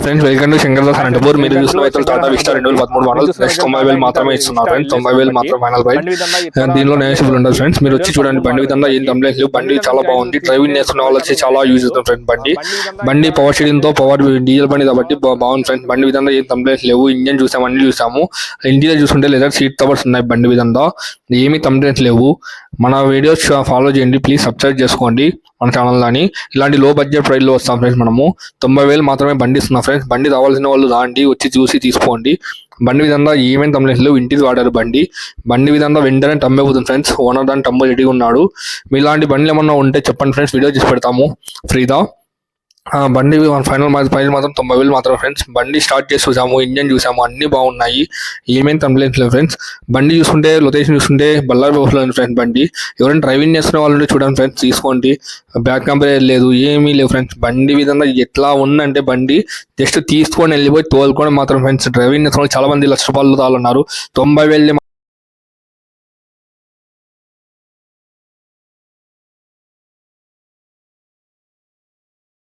Friends welcome to Shankar Das Anantapur. మీరు చూసిన అయితే టాటా విస్టా 2013 మోడల్ నెక్స్ట్ 90,000 మాత్రమే ఇస్తున్నారు ఫ్రెండ్స్. 90,000 మాత్రం ఫైనల్ ప్రైస్. దీనిలో నెగోషియబుల్ ఉండదు ఫ్రెండ్స్. మీరు వచ్చి చూడండి బండి విధంగా ఏం కంప్లైంట్ లేవు. బండి చాలా బాగుంది. డ్రైవింగ్ నేర్చుకున్న వాళ్ళు వచ్చి చాలా యూజ్ అవుతుంది ఫ్రెండ్స్. బండి పవర్ షీడింగ్ తో పవర్ డీజిల్ బండి కాబట్టి బాగుంది ఫ్రెండ్స్. బండి విధంగా ఏం కంప్లైంట్స్ లేవు. ఇంజన్ చూసాము, అన్ని చూసాము. ఇంటీరియర్ చూసుకుంటే లేదా సీట్ కవర్స్ ఉన్నాయి. బండి విధంగా ఏమీ కంప్లైంట్స్ లేవు. మన వీడియోస్ ఫాలో చేయండి ప్లీజ్, సబ్స్క్రైబ్ చేసుకోండి మన ఛానల్ అని. ఇలాంటి లో బడ్జెట్ ప్రైస్ లో వస్తాం ఫ్రెండ్స్. మనము 90,000 మాత్రమే బండి ఇస్తున్నాం ఫ్రెండ్స్. బండి రావాల్సిన వాళ్ళు రాండి, వచ్చి చూసి తీసుకోండి. బండి విధంగా ఏమేమి కంప్లైంట్స్ లేవు. ఇంటికి వాడారు బండి విధంగా వెంటనే టమ్మేపోతుంది ఫ్రెండ్స్. ఓనర్ దాన్ని టమ్మ రెడీగా ఉన్నాడు. మీలాంటి బండ్లు ఏమన్నా ఉంటే చెప్పండి ఫ్రెండ్స్, వీడియో చేసి పెడతాము ఫ్రీగా. బండి ఫైనల్ ప్రైస్ మాత్రం 90,000 మాత్రం ఫ్రెండ్స్. బండి స్టార్ట్ చేసి చూసాము, ఇంజన్ చూసాము, అన్ని బాగున్నాయి. ఏమేమి కంప్లైంట్స్ లేవు ఫ్రెండ్స్. బండి చూసుకుంటే లొకేషన్ చూసుకుంటే బల్లారి బాబులో ఉంది ఫ్రెండ్స్. బండి ఎవరైనా డ్రైవింగ్ చేస్తున్న వాళ్ళు చూడండి ఫ్రెండ్స్, తీసుకోండి. బ్యాక్ కంపెనీ లేదు, ఏమీ లేవు ఫ్రెండ్స్. బండి విధంగా ఎట్లా ఉందంటే బండి జస్ట్ తీసుకొని వెళ్ళిపోయి తోలుకొని మాత్రం ఫ్రెండ్స్. డ్రైవింగ్ చేస్తున్న చాలా మంది లక్ష రూపాయలు తాళున్నారు. 90,000